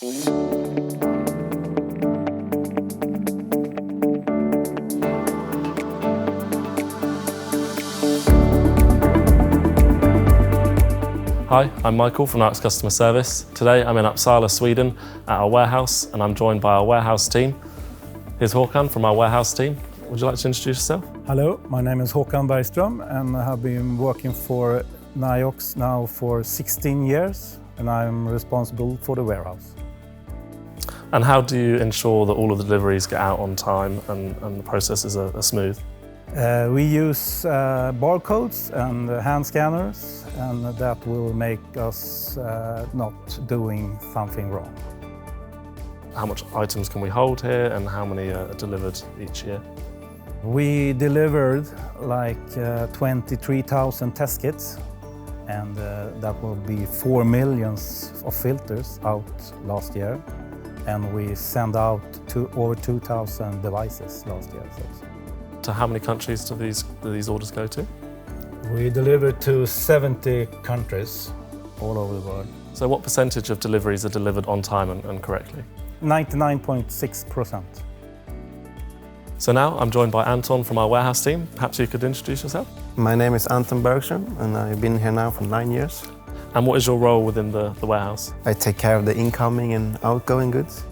Hi, I'm Michael from NIOX Customer Service. Today I'm in Uppsala, Sweden at our warehouse and I'm joined by our warehouse team. Here's Hwan from our warehouse team. Would you like to introduce yourself? Hello, my name is Hwan Bergström and I have been working for NIOX now for 16 years and I'm responsible for the warehouse. And how do you ensure that all of the deliveries get out on time and the processes are smooth? We use barcodes and hand scanners, and that will make us not doing something wrong. How much items can we hold here and how many are delivered each year? We delivered like 23,000 test kits, and that will be 4 million of filters out last year. And we sent out over 2,000 devices last year. To how many countries do these orders go to? We delivered to 70 countries all over the world. So what percentage of deliveries are delivered on time and correctly? 99.6%. So now I'm joined by Anton from our warehouse team. Perhaps you could introduce yourself? My name is Anton Bergström and I've been here now for 9 years. And what is your role within the warehouse? I take care of the incoming and outgoing goods.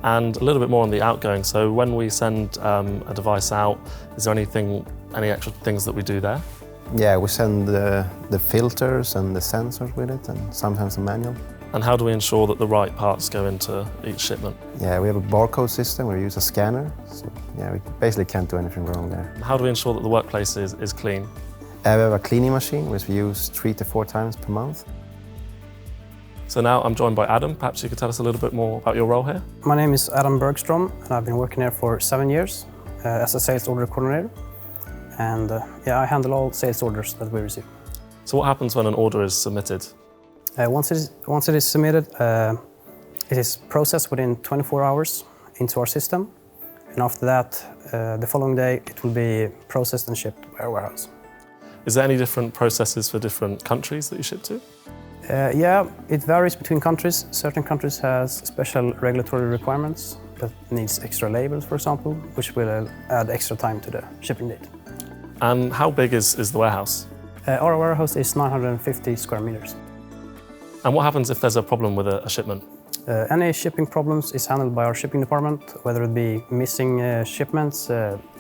And a little bit more on the outgoing. So when we send a device out, is there any extra things that we do there? Yeah, we send the filters and the sensors with it and sometimes a manual. And how do we ensure that the right parts go into each shipment? Yeah, we have a barcode system where we use a scanner. So yeah, we basically can't do anything wrong there. How do we ensure that the workplace is clean? We have a cleaning machine which we use 3 to 4 times per month. So now I'm joined by Adam. Perhaps you could tell us a little bit more about your role here? My name is Adam Bergström and I've been working here for 7 years as a sales order coordinator. And yeah, I handle all sales orders that we receive. So what happens when an order is submitted? Once it is submitted, it is processed within 24 hours into our system. And after that, the following day, it will be processed and shipped by our warehouse. Is there any different processes for different countries that you ship to? Yeah, it varies between countries. Certain countries have special regulatory requirements that needs extra labels, for example, which will add extra time to the shipping date. And how big is the warehouse? Our warehouse is 950 square meters. And what happens if there's a problem with a shipment? Any shipping problems is handled by our shipping department, whether it be missing shipments,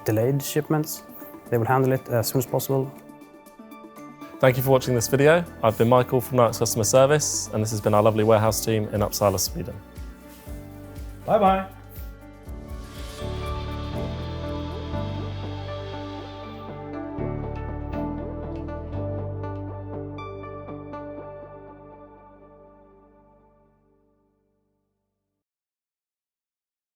delayed shipments. They will handle it as soon as possible. Thank you for watching this video. I've been Michael from NIOX Customer Service, and this has been our lovely warehouse team in Uppsala, Sweden. Bye-bye.